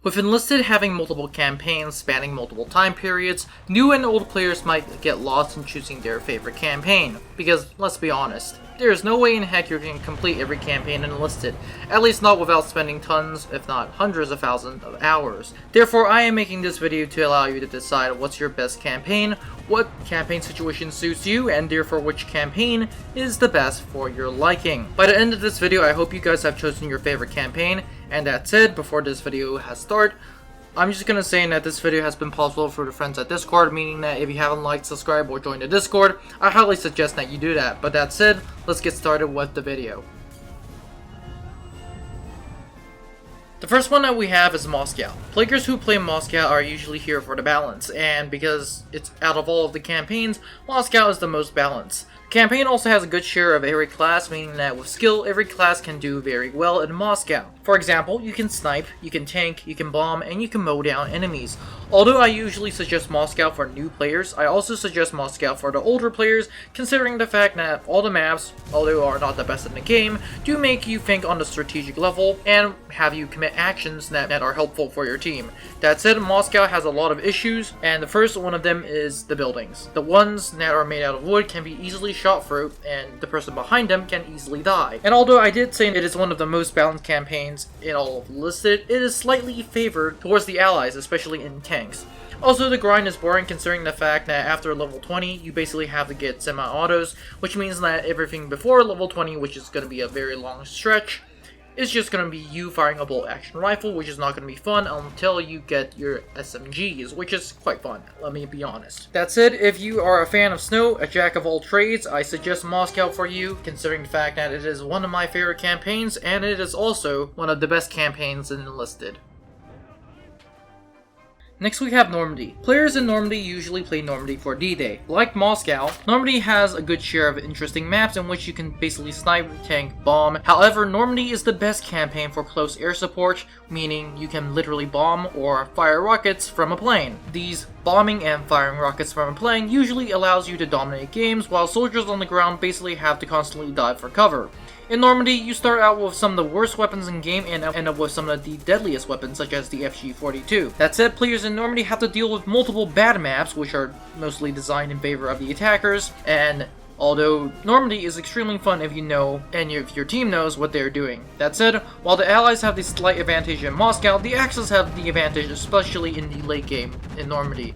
With Enlisted having multiple campaigns spanning multiple time periods, new and old players might get lost in choosing their favorite campaign, because let's be honest, there is no way in heck you can complete every campaign in Enlisted, at least not without spending tons, if not hundreds of thousands of hours. Therefore, I am making this video to allow you to decide what's your best campaign, what campaign situation suits you, and therefore which campaign is the best for your liking. By the end of this video, I hope you guys have chosen your favorite campaign, and that said, before this video has started, I'm just gonna say that this video has been possible for the friends at Discord, meaning that if you haven't liked, subscribe, or joined the Discord, I highly suggest that you do that. But that said, let's get started with the video. The first one that we have is Moscow. Players who play Moscow are usually here for the balance, and because it's out of all of the campaigns, Moscow is the most balanced. The campaign also has a good share of every class, meaning that with skill, every class can do very well in Moscow. For example, you can snipe, you can tank, you can bomb, and you can mow down enemies. Although I usually suggest Moscow for new players, I also suggest Moscow for the older players, considering the fact that all the maps, although are not the best in the game, do make you think on the strategic level and have you commit actions that are helpful for your team. That said, Moscow has a lot of issues, and the first one of them is the buildings. The ones that are made out of wood can be easily shot through, and the person behind them can easily die. And although I did say it is one of the most balanced campaigns in all of Enlisted, it is slightly favored towards the allies, especially in tanks. Also, the grind is boring considering the fact that after level 20, you basically have to get semi-autos, which means that everything before level 20, which is going to be a very long stretch, is just going to be you firing a bolt action rifle, which is not going to be fun until you get your SMGs, which is quite fun, let me be honest. That said, if you are a fan of snow, a jack of all trades, I suggest Moscow for you, considering the fact that it is one of my favorite campaigns, and it is also one of the best campaigns in Enlisted. Next we have Normandy. Players in Normandy usually play Normandy for D-Day. Like Moscow, Normandy has a good share of interesting maps in which you can basically snipe, tank, bomb. However, Normandy is the best campaign for close air support, meaning you can literally bomb or fire rockets from a plane. These bombing and firing rockets from a plane usually allows you to dominate games, while soldiers on the ground basically have to constantly dive for cover. In Normandy, you start out with some of the worst weapons in game and end up with some of the deadliest weapons, such as the FG-42. That said, players in Normandy have to deal with multiple bad maps, which are mostly designed in favor of the attackers, and although Normandy is extremely fun if you know, and if your team knows what they're doing. That said, while the Allies have the slight advantage in Moscow, the Axis have the advantage, especially in the late game in Normandy.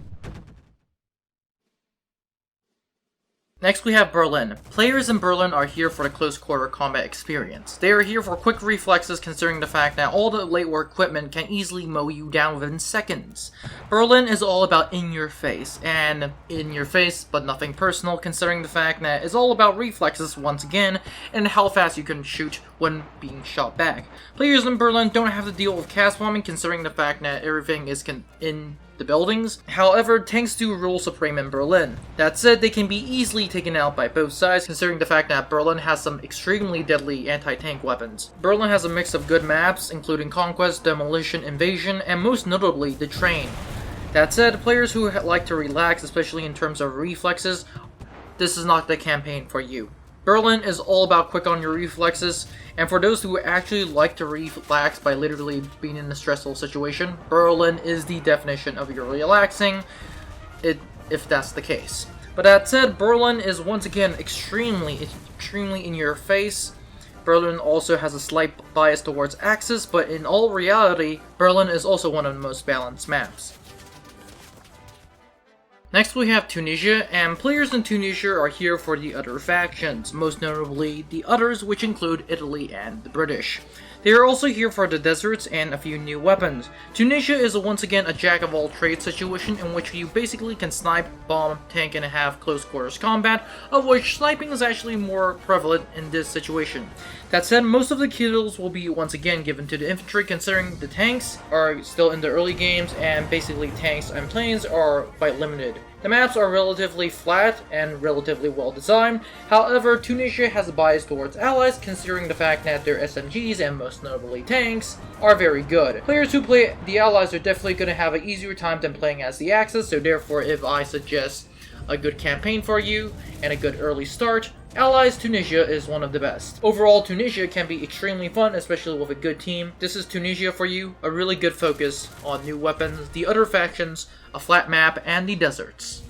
Next we have Berlin. Players in Berlin are here for the close quarter combat experience. They are here for quick reflexes considering the fact that all the late war equipment can easily mow you down within seconds. Berlin is all about in your face, and in your face but nothing personal considering the fact that it's all about reflexes once again and how fast you can shoot when being shot back. Players in Berlin don't have to deal with cast bombing considering the fact that everything is in the buildings. However, tanks do rule supreme in Berlin. That said, they can be easily taken out by both sides considering the fact that Berlin has some extremely deadly anti-tank weapons. Berlin has a mix of good maps, including Conquest, Demolition, Invasion, and most notably, the Train. That said, players who like to relax, especially in terms of reflexes, this is not the campaign for you. Berlin is all about quick on your reflexes, and for those who actually like to relax by literally being in a stressful situation, Berlin is the definition of your relaxing, if that's the case. But that said, Berlin is once again extremely in your face. Berlin also has a slight bias towards Axis, but in all reality, Berlin is also one of the most balanced maps. Next we have Tunisia, and players in Tunisia are here for the other factions, most notably the others, which include Italy and the British. They are also here for the deserts and a few new weapons. Tunisia is once again a jack of all trades situation in which you basically can snipe, bomb, tank, and have close quarters combat, of which sniping is actually more prevalent in this situation. That said, most of the kills will be once again given to the infantry considering the tanks are still in the early games and basically tanks and planes are quite limited. The maps are relatively flat and relatively well designed, however Tunisia has a bias towards allies considering the fact that their SMGs and most notably tanks are very good. Players who play the allies are definitely going to have an easier time than playing as the Axis, so therefore if I suggest a good campaign for you and a good early start, Allies Tunisia is one of the best. Overall, Tunisia can be extremely fun, especially with a good team. This is Tunisia for you, a really good focus on new weapons, the other factions, a flat map, and the deserts.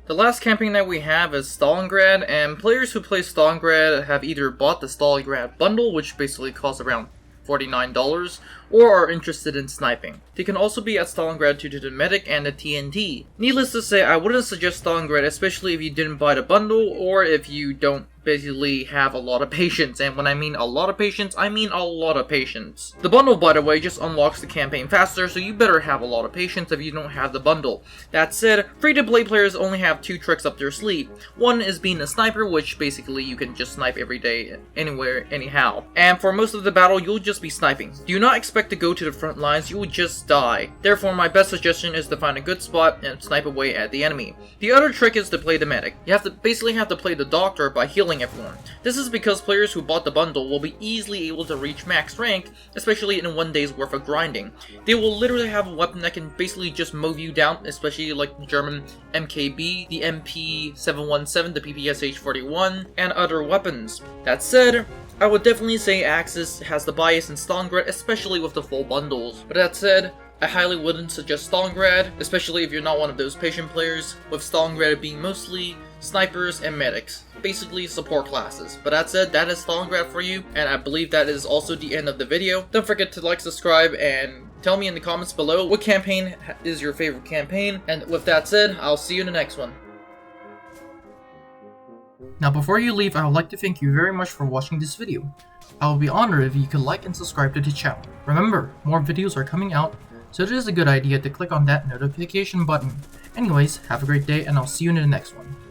The last campaign that we have is Stlingrad, and players who play Stlingrad have either bought the Stlingrad bundle, which basically costs around $49, or are interested in sniping. They can also be at Stalingrad due to the medic and the TNT. Needless to say, I wouldn't suggest Stalingrad, especially if you didn't buy the bundle, or if you don't basically have a lot of patience, and when I mean a lot of patience, I mean a lot of patience. The bundle, by the way, just unlocks the campaign faster, so you better have a lot of patience if you don't have the bundle. That said, free-to-play players only have 2 tricks up their sleeve. One is being a sniper, which basically you can just snipe every day, anywhere, anyhow. And for most of the battle, you'll just be sniping. Do not expect to go to the front lines, you will just die. Therefore, my best suggestion is to find a good spot and snipe away at the enemy. The other trick is to play the medic. You basically have to play the doctor by healing everyone. This is because players who bought the bundle will be easily able to reach max rank, especially in 1 day's worth of grinding. They will literally have a weapon that can basically just mow you down, especially like the German MKB, the MP717, the PPSH-41, and other weapons. That said, I would definitely say Axis has the bias in Stlingrad, especially with the full bundles. But that said, I highly wouldn't suggest Stlingrad, especially if you're not one of those patient players, with Stlingrad being mostly snipers and medics, basically support classes. But that said, that is Stlingrad for you, and I believe that is also the end of the video. Don't forget to like, subscribe, and tell me in the comments below what campaign is your favorite campaign, and with that said, I'll see you in the next one. Now before you leave, I would like to thank you very much for watching this video. I would be honored if you could like and subscribe to the channel. Remember, more videos are coming out, so it is a good idea to click on that notification button. Anyways, have a great day and I'll see you in the next one.